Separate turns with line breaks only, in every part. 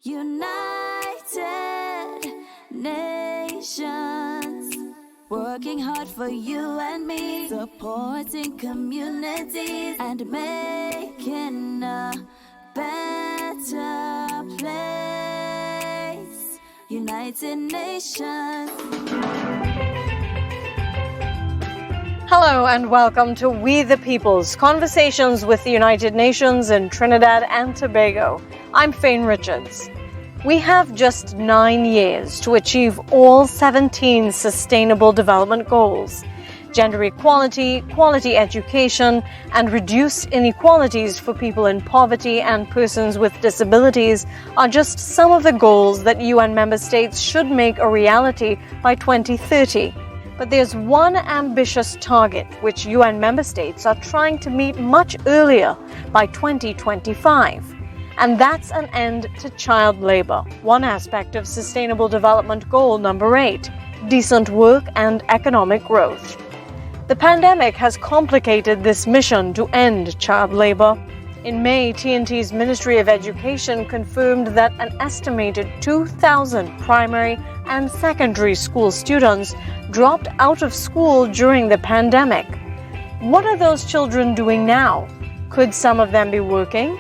United Nations, working hard for you and me, supporting communities and making a better place. United Nations.
Hello and welcome to We the People's Conversations with the United Nations in Trinidad and Tobago. I'm Faine Richards. We have just 9 years to achieve all 17 Sustainable Development Goals. Gender equality, quality education, and reduce inequalities for people in poverty and persons with disabilities are just some of the goals that UN member states should make a reality by 2030. But there's one ambitious target which UN member states are trying to meet much earlier, by 2025. And that's an end to child labor, one aspect of Sustainable Development Goal number 8, decent work and economic growth. The pandemic has complicated this mission to end child labor. In May, TNT's Ministry of Education confirmed that an estimated 2,000 primary and secondary school students dropped out of school during the pandemic. What are those children doing now? Could some of them be working?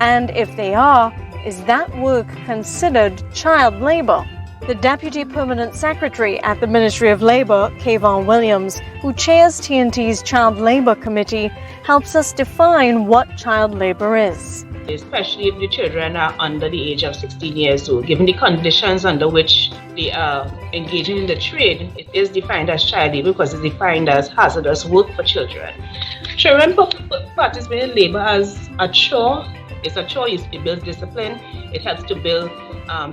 And if they are, is that work considered child labor? The Deputy Permanent Secretary at the Ministry of Labour, Kevar Cummings-Williams, who chairs TNT's Child Labour Committee, helps us define what child labour is.
Especially if the children are under the age of 16 years old. Given the conditions under which they are engaging in the trade, it is defined as child labor because it's defined as hazardous work for children. Children participate in labor as a chore. It's a chore. It builds discipline. It helps to build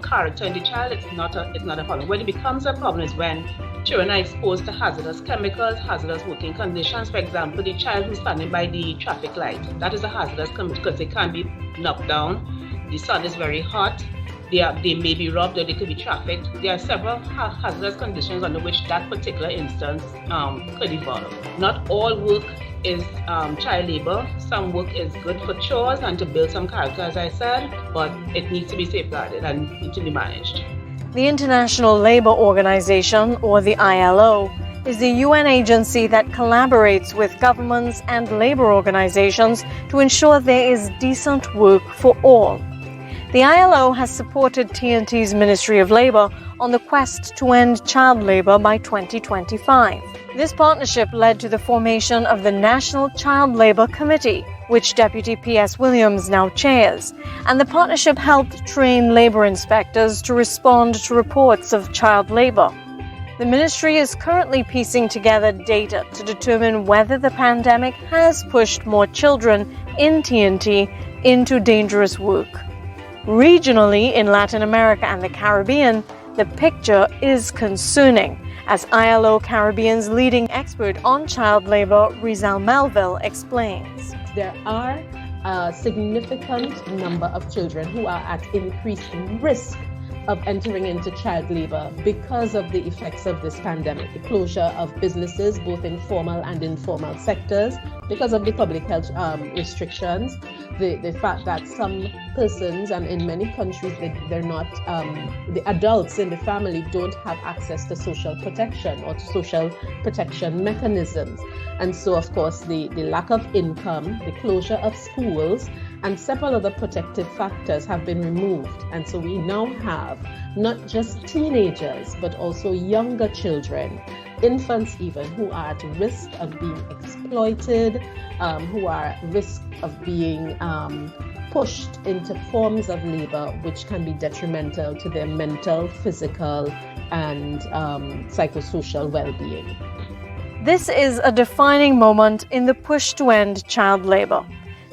character in the child. It's not a problem. When it becomes a problem is when children are exposed to hazardous chemicals, hazardous working conditions. For example, the child who's standing by the traffic light, that is a hazardous condition because they can't be knocked down. The sun is very hot. They may be robbed or they could be trafficked. There are several hazardous conditions under which that particular instance could evolve. Not all work is child labor. Some work is good for chores and to build some character, as I said, but it needs to be safeguarded and needs to be managed.
The International Labour Organization, or the ILO, is the UN agency that collaborates with governments and labour organizations to ensure there is decent work for all. The ILO has supported TNT's Ministry of Labour on the quest to end child labour by 2025. This partnership led to the formation of the National Child Labour Committee, which Deputy P.S. Williams now chairs, and the partnership helped train labour inspectors to respond to reports of child labour. The ministry is currently piecing together data to determine whether the pandemic has pushed more children in TNT into dangerous work. Regionally, in Latin America and the Caribbean, the picture is concerning, as ILO Caribbean's leading expert on child labor, Resel Melville, explains.
There are a significant number of children who are at increased risk of entering into child labor because of the effects of this pandemic, the closure of businesses, both in formal and informal sectors, because of the public health restrictions, the fact that some persons, and in many countries, they're not, the adults in the family don't have access to social protection or to social protection mechanisms. And so, of course, the lack of income, the closure of schools, and several other protective factors have been removed. And so we now have not just teenagers, but also younger children, infants even, who are at risk of being exploited, who are at risk of being pushed into forms of labor which can be detrimental to their mental, physical, and psychosocial well-being.
This is a defining moment in the push to end child labor.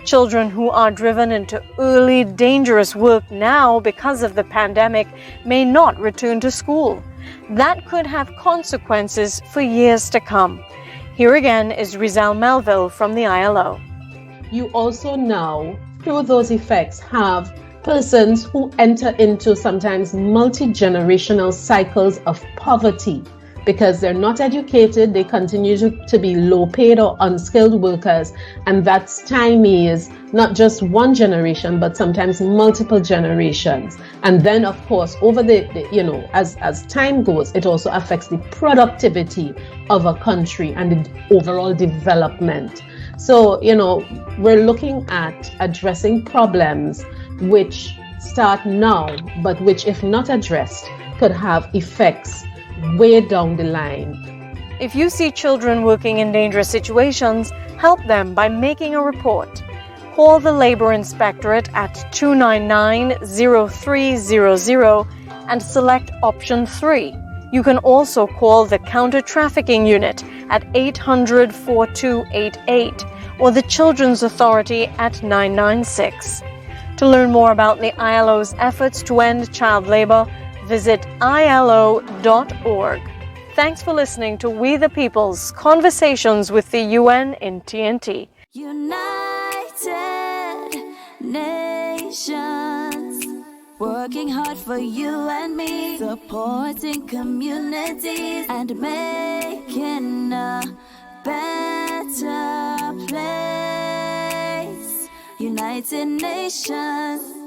Children who are driven into early, dangerous work now because of the pandemic may not return to school. That could have consequences for years to come. Here again is Resel Melville from the ILO.
You also now, through those effects, have persons who enter into sometimes multi-generational cycles of poverty because they're not educated, they continue to be low paid or unskilled workers, and that stymies not just one generation but sometimes multiple generations. And then of course over the as time goes, it also affects the productivity of a country and the overall development. So we're looking at addressing problems which start now, but which, if not addressed, could have effects way down the line.
If you see children working in dangerous situations, help them by making a report. Call the Labour Inspectorate at 299-0300 and select option 3. You can also call the Counter-Trafficking Unit at 800-4288 or the Children's Authority at 996. To learn more about the ILO's efforts to end child labor, visit ILO.org. Thanks for listening to We the People's Conversations with the UN in TNT.
United Nations, working hard for you and me, supporting communities and making a better place. United Nations.